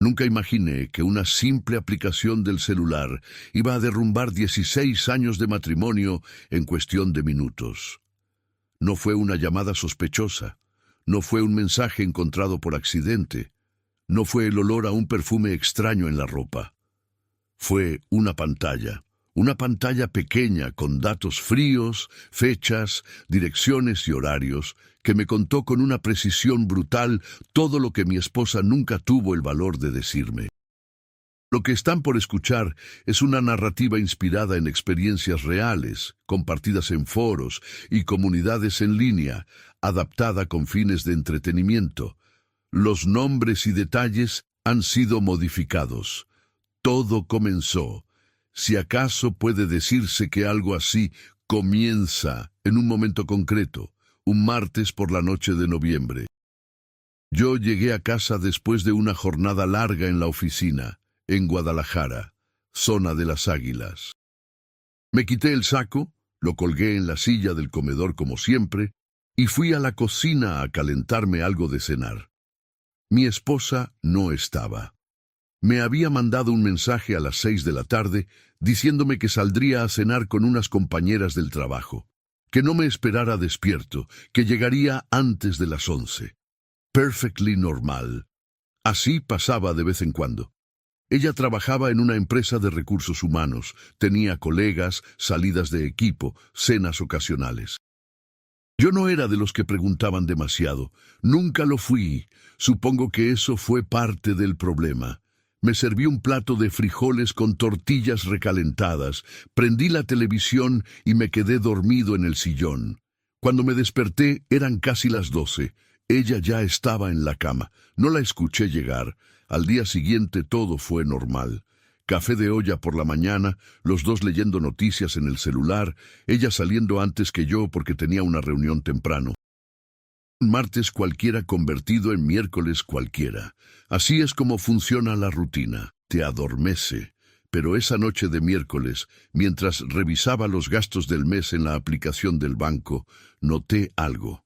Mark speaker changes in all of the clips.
Speaker 1: Nunca imaginé que una simple aplicación del celular iba a derrumbar 16 años de matrimonio en cuestión de minutos. No fue una llamada sospechosa, no fue un mensaje encontrado por accidente, no fue el olor a un perfume extraño en la ropa. Fue una pantalla pequeña con datos fríos, fechas, direcciones y horarios, que me contó con una precisión brutal todo lo que mi esposa nunca tuvo el valor de decirme. Lo que están por escuchar es una narrativa inspirada en experiencias reales, compartidas en foros y comunidades en línea, adaptada con fines de entretenimiento. Los nombres y detalles han sido modificados. Todo comenzó. Si acaso puede decirse que algo así comienza en un momento concreto, un martes por la noche de noviembre. Yo llegué a casa después de una jornada larga en la oficina, en Guadalajara, zona de las Águilas. Me quité el saco, lo colgué en la silla del comedor como siempre, y fui a la cocina a calentarme algo de cenar. Mi esposa no estaba. Me había mandado un mensaje a las 6 de la tarde diciéndome que saldría a cenar con unas compañeras del trabajo, que no me esperara despierto, que llegaría antes de las 11. Perfectly normal. Así pasaba de vez en cuando. Ella trabajaba en una empresa de recursos humanos, tenía colegas, salidas de equipo, cenas ocasionales. Yo no era de los que preguntaban demasiado, nunca lo fui. Supongo que eso fue parte del problema. Me serví un plato de frijoles con tortillas recalentadas, prendí la televisión y me quedé dormido en el sillón. Cuando me desperté eran casi las 12. Ella ya estaba en la cama. No la escuché llegar. Al día siguiente todo fue normal. Café de olla por la mañana, los dos leyendo noticias en el celular, ella saliendo antes que yo porque tenía una reunión temprano. Un martes cualquiera convertido en miércoles cualquiera. Así es como funciona la rutina. Te adormece. Pero esa noche de miércoles, mientras revisaba los gastos del mes en la aplicación del banco, noté algo.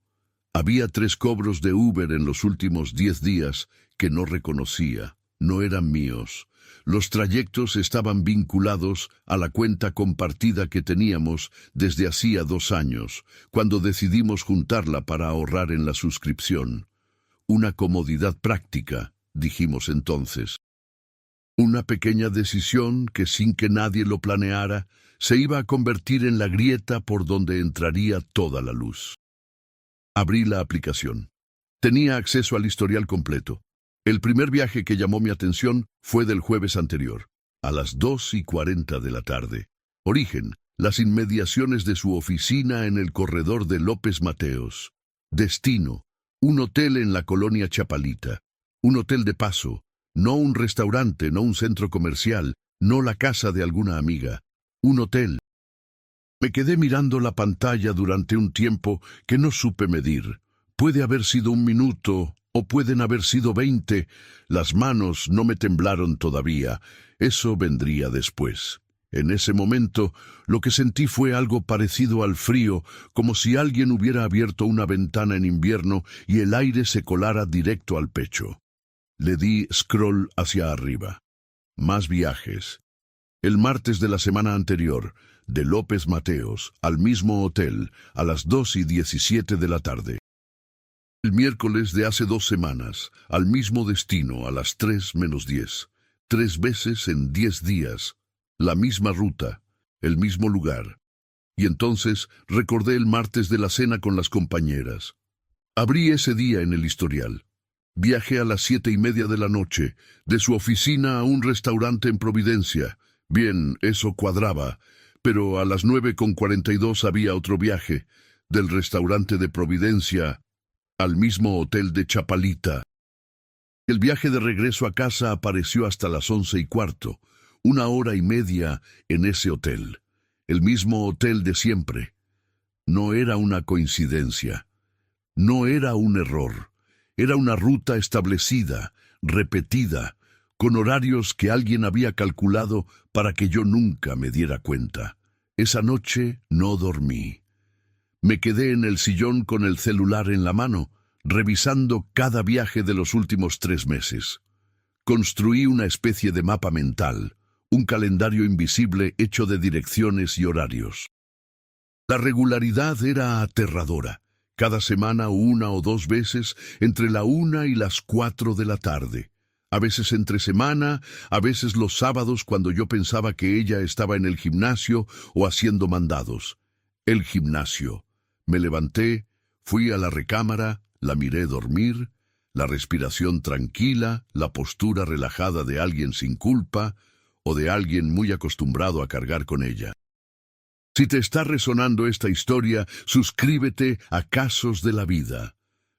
Speaker 1: Había 3 cobros de Uber en los últimos 10 días que no reconocía. No eran míos. Los trayectos estaban vinculados a la cuenta compartida que teníamos desde hacía 2 años, cuando decidimos juntarla para ahorrar en la suscripción. Una comodidad práctica, dijimos entonces. Una pequeña decisión que sin que nadie lo planeara, se iba a convertir en la grieta por donde entraría toda la luz. Abrí la aplicación. Tenía acceso al historial completo. El primer viaje que llamó mi atención fue del jueves anterior, a las 2:40 de la tarde. Origen, las inmediaciones de su oficina en el corredor de López Mateos. Destino, un hotel en la colonia Chapalita. Un hotel de paso, no un restaurante, no un centro comercial, no la casa de alguna amiga. Un hotel. Me quedé mirando la pantalla durante un tiempo que no supe medir. Puede haber sido 1 minuto, o pueden haber sido 20. Las manos no me temblaron todavía. Eso vendría después. En ese momento, lo que sentí fue algo parecido al frío, como si alguien hubiera abierto una ventana en invierno y el aire se colara directo al pecho. Le di scroll hacia arriba. Más viajes. El martes de la semana anterior, de López Mateos, al mismo hotel, a las 2:17 de la tarde. El miércoles de hace 2 semanas, al mismo destino, a las 3:10. 3 veces en 10 días. La misma ruta, el mismo lugar. Y entonces recordé el martes de la cena con las compañeras. Abrí ese día en el historial. Viajé a las 7:30 de la noche, de su oficina a un restaurante en Providencia. Bien, eso cuadraba, pero a las 9:42 había otro viaje, del restaurante de Providencia al mismo hotel de Chapalita. El viaje de regreso a casa apareció hasta las 11:15, 1 hora y media en ese hotel, el mismo hotel de siempre. No era una coincidencia, no era un error, era una ruta establecida, repetida, con horarios que alguien había calculado para que yo nunca me diera cuenta. Esa noche no dormí. Me quedé en el sillón con el celular en la mano, revisando cada viaje de los últimos 3 meses. Construí una especie de mapa mental, un calendario invisible hecho de direcciones y horarios. La regularidad era aterradora. Cada semana 1 o 2 veces entre la 1 y las 4 de la tarde. A veces entre semana, a veces los sábados cuando yo pensaba que ella estaba en el gimnasio o haciendo mandados. El gimnasio. Me levanté, fui a la recámara, la miré dormir, la respiración tranquila, la postura relajada de alguien sin culpa o de alguien muy acostumbrado a cargar con ella. Si te está resonando esta historia, suscríbete a Casos de la Vida.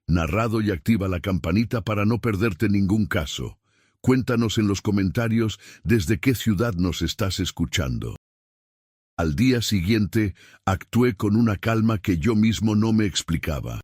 Speaker 1: Narrado y activa la campanita para no perderte ningún caso. Cuéntanos en los comentarios desde qué ciudad nos estás escuchando. Al día siguiente, actué con una calma que yo mismo no me explicaba.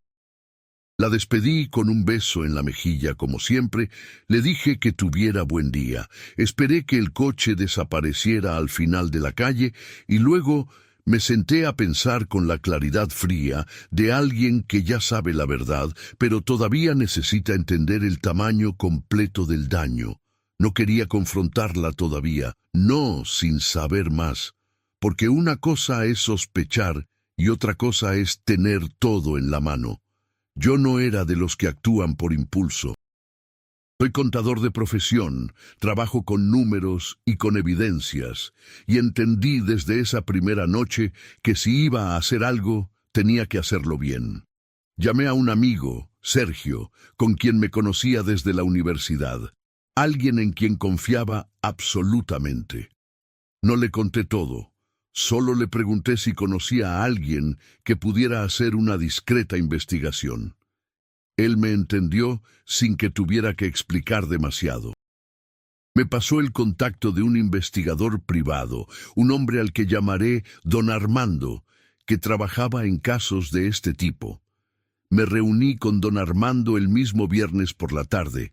Speaker 1: La despedí con un beso en la mejilla, como siempre, le dije que tuviera buen día. Esperé que el coche desapareciera al final de la calle y luego me senté a pensar con la claridad fría de alguien que ya sabe la verdad, pero todavía necesita entender el tamaño completo del daño. No quería confrontarla todavía, no sin saber más, porque una cosa es sospechar y otra cosa es tener todo en la mano. Yo no era de los que actúan por impulso. Soy contador de profesión, trabajo con números y con evidencias, y entendí desde esa primera noche que si iba a hacer algo, tenía que hacerlo bien. Llamé a un amigo, Sergio, con quien me conocía desde la universidad, alguien en quien confiaba absolutamente. No le conté todo, solo le pregunté si conocía a alguien que pudiera hacer una discreta investigación. Él me entendió sin que tuviera que explicar demasiado. Me pasó el contacto de un investigador privado, un hombre al que llamaré Don Armando, que trabajaba en casos de este tipo. Me reuní con Don Armando el mismo viernes por la tarde,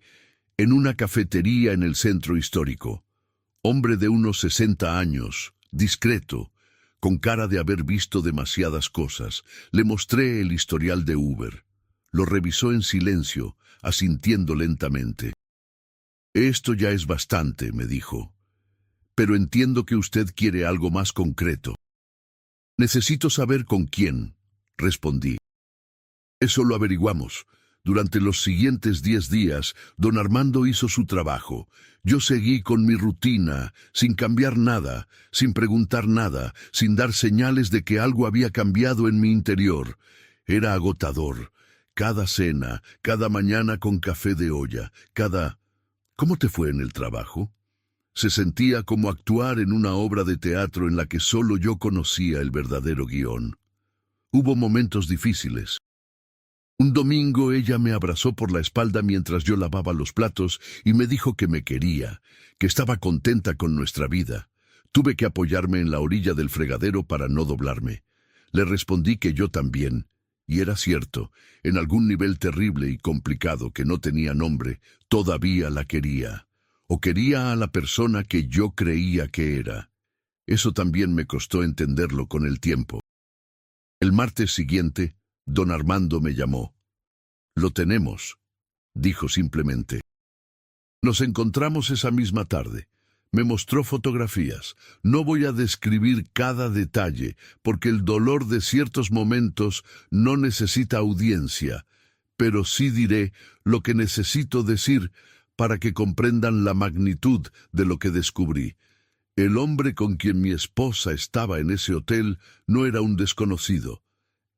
Speaker 1: en una cafetería en el centro histórico. Hombre de unos 60 años, discreto, con cara de haber visto demasiadas cosas. Le mostré el historial de Uber. Lo revisó en silencio, asintiendo lentamente. Esto ya es bastante, me dijo. Pero entiendo que usted quiere algo más concreto. Necesito saber con quién, respondí. Eso lo averiguamos. Durante los siguientes 10 días, don Armando hizo su trabajo. Yo seguí con mi rutina, sin cambiar nada, sin preguntar nada, sin dar señales de que algo había cambiado en mi interior. Era agotador. Cada cena, cada mañana con café de olla, ¿Cómo te fue en el trabajo? Se sentía como actuar en una obra de teatro en la que solo yo conocía el verdadero guión. Hubo momentos difíciles. Un domingo ella me abrazó por la espalda mientras yo lavaba los platos y me dijo que me quería, que estaba contenta con nuestra vida. Tuve que apoyarme en la orilla del fregadero para no doblarme. Le respondí que yo también. Y era cierto, en algún nivel terrible y complicado que no tenía nombre, todavía la quería. O quería a la persona que yo creía que era. Eso también me costó entenderlo con el tiempo. El martes siguiente, don Armando me llamó. Lo tenemos, dijo simplemente. Nos encontramos esa misma tarde. Me mostró fotografías. No voy a describir cada detalle, porque el dolor de ciertos momentos no necesita audiencia, pero sí diré lo que necesito decir para que comprendan la magnitud de lo que descubrí. El hombre con quien mi esposa estaba en ese hotel no era un desconocido.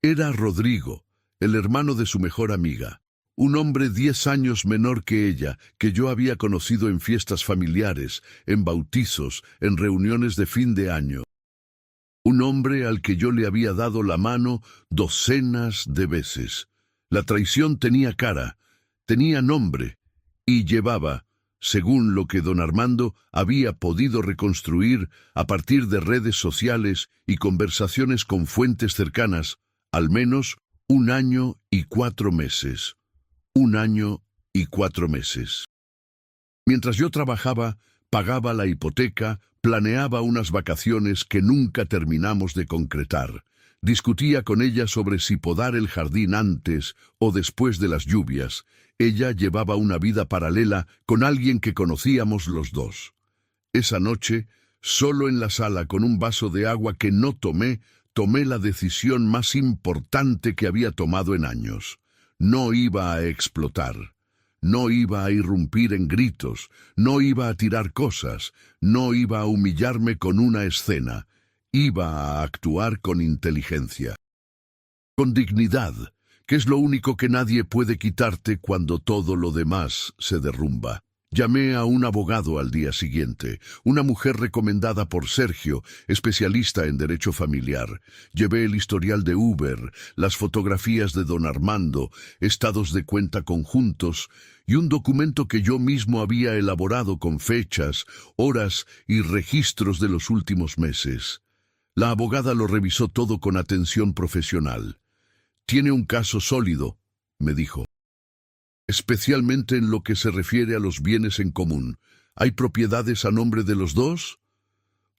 Speaker 1: Era Rodrigo, el hermano de su mejor amiga. Un hombre 10 años menor que ella, que yo había conocido en fiestas familiares, en bautizos, en reuniones de fin de año. Un hombre al que yo le había dado la mano docenas de veces. La traición tenía cara, tenía nombre, y llevaba, según lo que don Armando había podido reconstruir a partir de redes sociales y conversaciones con fuentes cercanas, al menos 1 año y 4 meses. 1 año y 4 meses. Mientras yo trabajaba, pagaba la hipoteca, planeaba unas vacaciones que nunca terminamos de concretar. Discutía con ella sobre si podar el jardín antes o después de las lluvias. Ella llevaba una vida paralela con alguien que conocíamos los dos. Esa noche, solo en la sala con un vaso de agua que no tomé la decisión más importante que había tomado en años. No iba a explotar. No iba a irrumpir en gritos, no iba a tirar cosas, no iba a humillarme con una escena. Iba a actuar con inteligencia, con dignidad, que es lo único que nadie puede quitarte cuando todo lo demás se derrumba. Llamé a un abogado al día siguiente, una mujer recomendada por Sergio, especialista en derecho familiar. Llevé el historial de Uber, las fotografías de don Armando, estados de cuenta conjuntos y un documento que yo mismo había elaborado con fechas, horas y registros de los últimos meses. La abogada lo revisó todo con atención profesional. «Tiene un caso sólido», me dijo. «Especialmente en lo que se refiere a los bienes en común. ¿Hay propiedades a nombre de los dos?»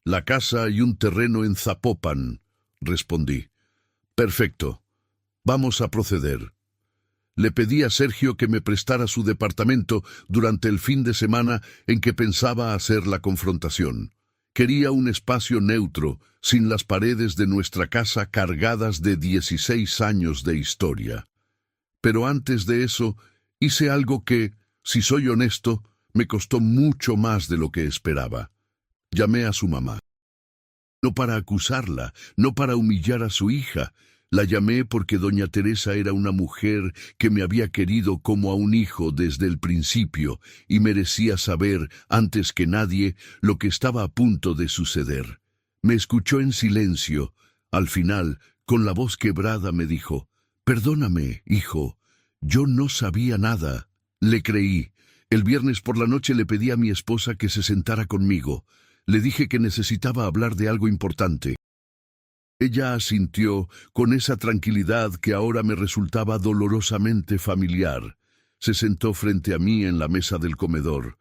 Speaker 1: «La casa y un terreno en Zapopan», respondí. «Perfecto. Vamos a proceder». Le pedí a Sergio que me prestara su departamento durante el fin de semana en que pensaba hacer la confrontación. Quería un espacio neutro, sin las paredes de nuestra casa cargadas de 16 años de historia. Pero antes de eso, hice algo que, si soy honesto, me costó mucho más de lo que esperaba. Llamé a su mamá. No para acusarla, no para humillar a su hija. La llamé porque doña Teresa era una mujer que me había querido como a un hijo desde el principio y merecía saber, antes que nadie, lo que estaba a punto de suceder. Me escuchó en silencio. Al final, con la voz quebrada, me dijo: «Perdóname, hijo, yo no sabía nada». Le creí. El viernes por la noche le pedí a mi esposa que se sentara conmigo. Le dije que necesitaba hablar de algo importante. Ella asintió con esa tranquilidad que ahora me resultaba dolorosamente familiar. Se sentó frente a mí en la mesa del comedor,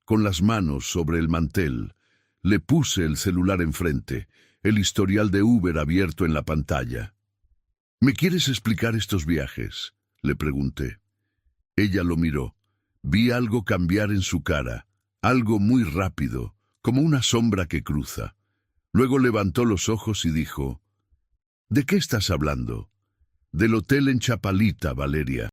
Speaker 1: con las manos sobre el mantel. Le puse el celular enfrente, el historial de Uber abierto en la pantalla. «¿Me quieres explicar estos viajes?», le pregunté. Ella lo miró. Vi algo cambiar en su cara, algo muy rápido, como una sombra que cruza. Luego levantó los ojos y dijo: «¿De qué estás hablando?» «Del hotel en Chapalita, Valeria.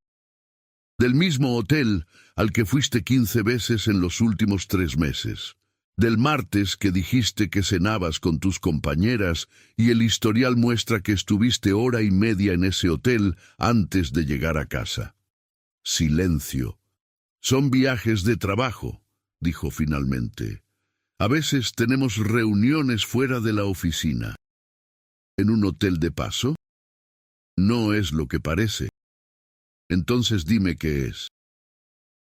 Speaker 1: Del mismo hotel al que fuiste 15 veces en los últimos 3 meses. Del martes que dijiste que cenabas con tus compañeras y el historial muestra que estuviste 1 hora y media en ese hotel antes de llegar a casa». Silencio. «Son viajes de trabajo», dijo finalmente. «A veces tenemos reuniones fuera de la oficina». «¿En un hotel de paso?» «No es lo que parece». «Entonces dime qué es».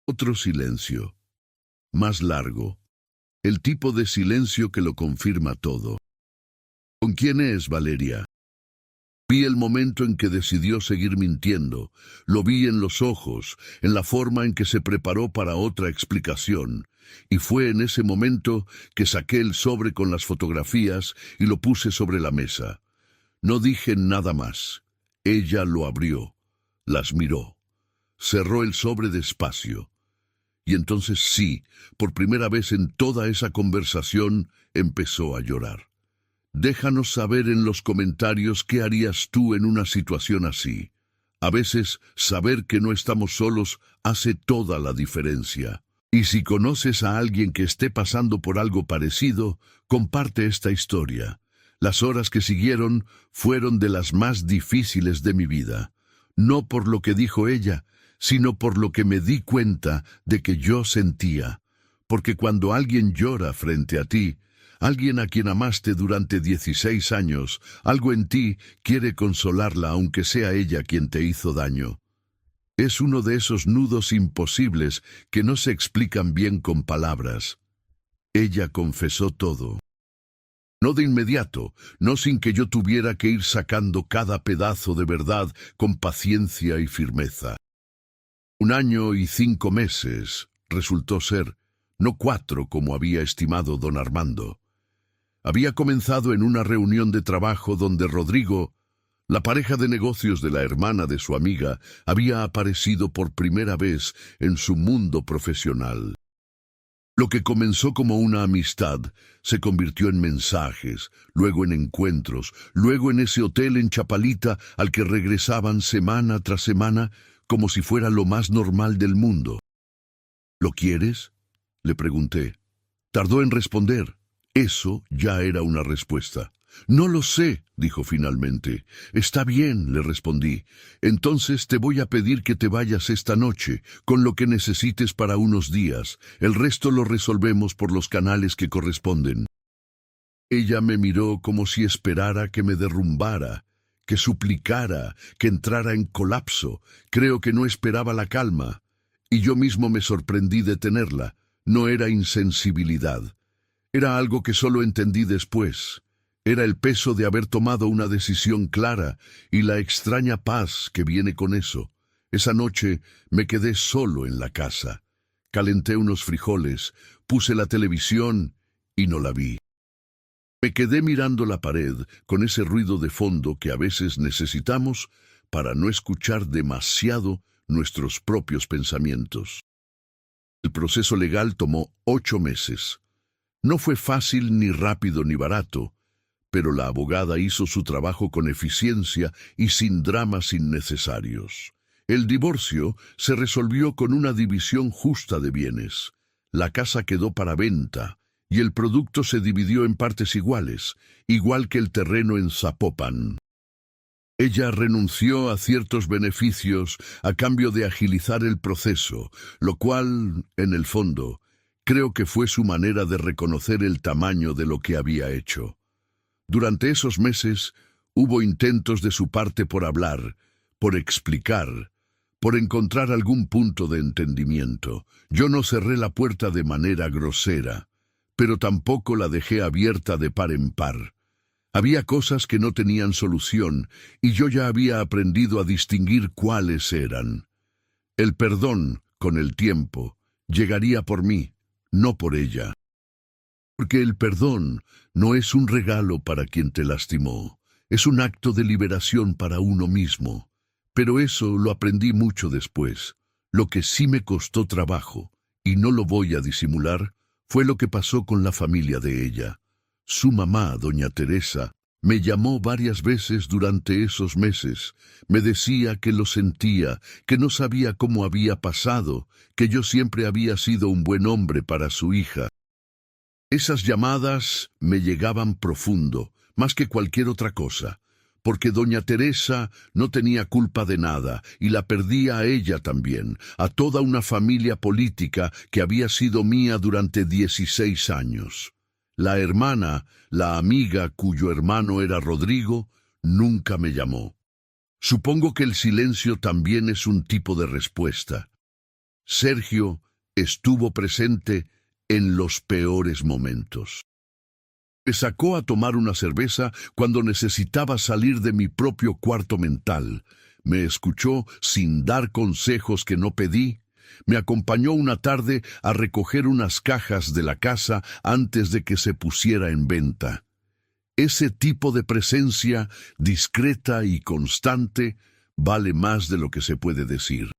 Speaker 1: Otro silencio. Más largo. El tipo de silencio que lo confirma todo. «¿Con quién es, Valeria?» Vi el momento en que decidió seguir mintiendo. Lo vi en los ojos, en la forma en que se preparó para otra explicación. Y fue en ese momento que saqué el sobre con las fotografías y lo puse sobre la mesa. No dije nada más. Ella lo abrió, las miró, cerró el sobre despacio. Y entonces sí, por primera vez en toda esa conversación, empezó a llorar. «Déjanos saber en los comentarios qué harías tú en una situación así. A veces, saber que no estamos solos hace toda la diferencia. Y si conoces a alguien que esté pasando por algo parecido, comparte esta historia». Las horas que siguieron fueron de las más difíciles de mi vida. No por lo que dijo ella, sino por lo que me di cuenta de que yo sentía. Porque cuando alguien llora frente a ti, alguien a quien amaste durante 16 años, algo en ti quiere consolarla aunque sea ella quien te hizo daño. Es uno de esos nudos imposibles que no se explican bien con palabras. Ella confesó todo. No de inmediato, no sin que yo tuviera que ir sacando cada pedazo de verdad con paciencia y firmeza. 1 año y 5 meses resultó ser, no 4 como había estimado don Armando. Había comenzado en una reunión de trabajo donde Rodrigo, La pareja de negocios de la hermana de su amiga había aparecido por primera vez en su mundo profesional. Lo que comenzó como una amistad se convirtió en mensajes, luego en encuentros, luego en ese hotel en Chapalita al que regresaban semana tras semana como si fuera lo más normal del mundo. ¿Lo quieres?, le pregunté. Tardó en responder. Eso ya era una respuesta. No lo sé, dijo finalmente. Está bien, le respondí. Entonces te voy a pedir que te vayas esta noche, con lo que necesites para unos días. El resto lo resolvemos por los canales que corresponden. Ella me miró como si esperara que me derrumbara, que suplicara, que entrara en colapso. Creo que no esperaba la calma. Y yo mismo me sorprendí de tenerla. No era insensibilidad. Era algo que solo entendí después. Era el peso de haber tomado una decisión clara y la extraña paz que viene con eso. Esa noche me quedé solo en la casa. Calenté unos frijoles, puse la televisión y no la vi. Me quedé mirando la pared con ese ruido de fondo que a veces necesitamos para no escuchar demasiado nuestros propios pensamientos. El proceso legal tomó 8 meses. No fue fácil, ni rápido, ni barato, pero la abogada hizo su trabajo con eficiencia y sin dramas innecesarios. El divorcio se resolvió con una división justa de bienes. La casa quedó para venta y el producto se dividió en partes iguales, igual que el terreno en Zapopan. Ella renunció a ciertos beneficios a cambio de agilizar el proceso, lo cual, en el fondo, creo que fue su manera de reconocer el tamaño de lo que había hecho. Durante esos meses hubo intentos de su parte por hablar, por explicar, por encontrar algún punto de entendimiento. Yo no cerré la puerta de manera grosera, pero tampoco la dejé abierta de par en par. Había cosas que no tenían solución y yo ya había aprendido a distinguir cuáles eran. El perdón, con el tiempo, llegaría por mí, no por ella. Porque el perdón no es un regalo para quien te lastimó, es un acto de liberación para uno mismo. Pero eso lo aprendí mucho después. Lo que sí me costó trabajo, y no lo voy a disimular, fue lo que pasó con la familia de ella. Su mamá, doña Teresa, me llamó varias veces durante esos meses. Me decía que lo sentía, que no sabía cómo había pasado, que yo siempre había sido un buen hombre para su hija. Esas llamadas me llegaban profundo, más que cualquier otra cosa, porque doña Teresa no tenía culpa de nada, y la perdía a ella también, a toda una familia política que había sido mía durante 16 años. La hermana, la amiga cuyo hermano era Rodrigo, nunca me llamó. Supongo que el silencio también es un tipo de respuesta. Sergio estuvo presente en los peores momentos. Me sacó a tomar una cerveza cuando necesitaba salir de mi propio cuarto mental. Me escuchó sin dar consejos que no pedí. Me acompañó una tarde a recoger unas cajas de la casa antes de que se pusiera en venta. Ese tipo de presencia, discreta y constante, vale más de lo que se puede decir.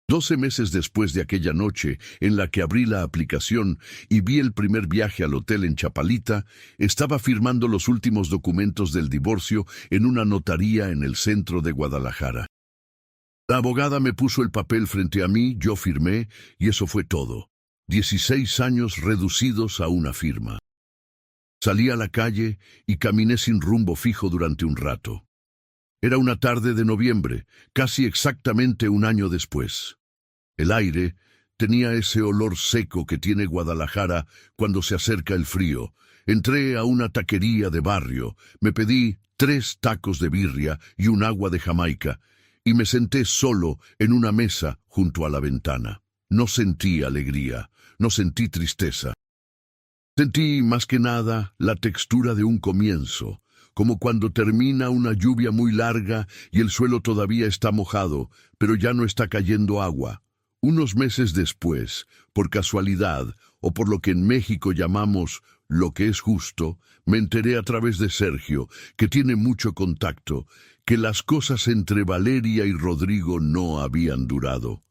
Speaker 1: 12 meses después de aquella noche en la que abrí la aplicación y vi el primer viaje al hotel en Chapalita, estaba firmando los últimos documentos del divorcio en una notaría en el centro de Guadalajara. La abogada me puso el papel frente a mí, yo firmé, y eso fue todo. 16 años reducidos a una firma. Salí a la calle y caminé sin rumbo fijo durante un rato. Era una tarde de noviembre, casi exactamente un año después. El aire tenía ese olor seco que tiene Guadalajara cuando se acerca el frío. Entré a una taquería de barrio, me pedí 3 tacos de birria y un agua de Jamaica, y me senté solo en una mesa junto a la ventana. No sentí alegría, no sentí tristeza. Sentí más que nada la textura de un comienzo, como cuando termina una lluvia muy larga y el suelo todavía está mojado, pero ya no está cayendo agua. Unos meses después, por casualidad, o por lo que en México llamamos lo que es justo, me enteré a través de Sergio, que tiene mucho contacto, que las cosas entre Valeria y Rodrigo no habían durado.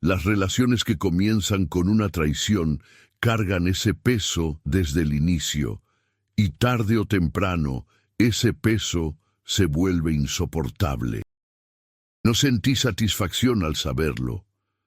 Speaker 1: Las relaciones que comienzan con una traición cargan ese peso desde el inicio, y tarde o temprano ese peso se vuelve insoportable. No sentí satisfacción al saberlo,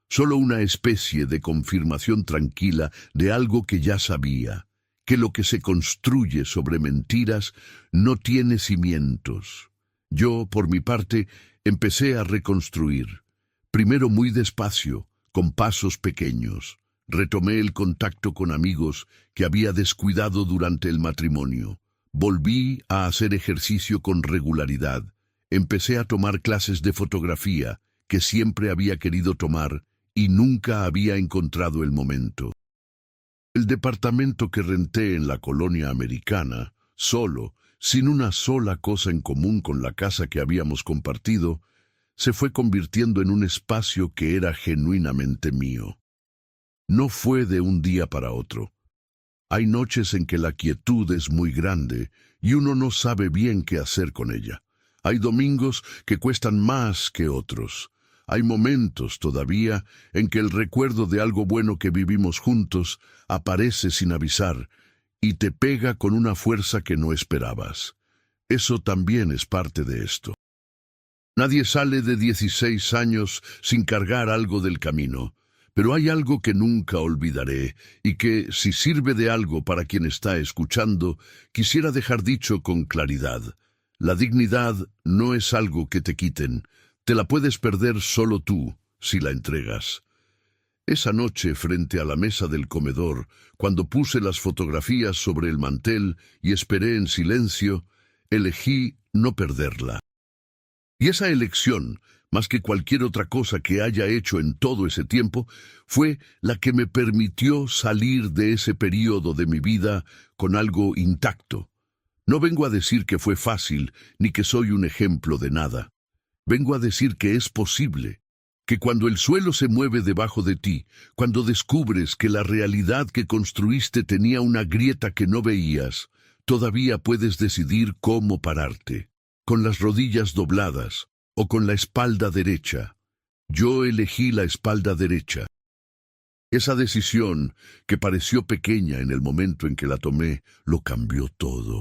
Speaker 1: solo una especie de confirmación tranquila de algo que ya sabía, que lo que se construye sobre mentiras no tiene cimientos. Yo, por mi parte, empecé a reconstruir, primero muy despacio, con pasos pequeños. Retomé el contacto con amigos que había descuidado durante el matrimonio. Volví a hacer ejercicio con regularidad. Empecé a tomar clases de fotografía que siempre había querido tomar y nunca había encontrado el momento. El departamento que renté en la colonia americana, solo, sin una sola cosa en común con la casa que habíamos compartido, se fue convirtiendo en un espacio que era genuinamente mío. No fue de un día para otro. Hay noches en que la quietud es muy grande y uno no sabe bien qué hacer con ella. Hay domingos que cuestan más que otros. Hay momentos todavía en que el recuerdo de algo bueno que vivimos juntos aparece sin avisar y te pega con una fuerza que no esperabas. Eso también es parte de esto. Nadie sale de 16 años sin cargar algo del camino, pero hay algo que nunca olvidaré y que, si sirve de algo para quien está escuchando, quisiera dejar dicho con claridad. La dignidad no es algo que te quiten, te la puedes perder solo tú si la entregas. Esa noche, frente a la mesa del comedor, cuando puse las fotografías sobre el mantel y esperé en silencio, elegí no perderla. Y esa elección, más que cualquier otra cosa que haya hecho en todo ese tiempo, fue la que me permitió salir de ese período de mi vida con algo intacto. No vengo a decir que fue fácil, ni que soy un ejemplo de nada. Vengo a decir que es posible, que cuando el suelo se mueve debajo de ti, cuando descubres que la realidad que construiste tenía una grieta que no veías, todavía puedes decidir cómo pararte, con las rodillas dobladas o con la espalda derecha. Yo elegí la espalda derecha. Esa decisión, que pareció pequeña en el momento en que la tomé, lo cambió todo.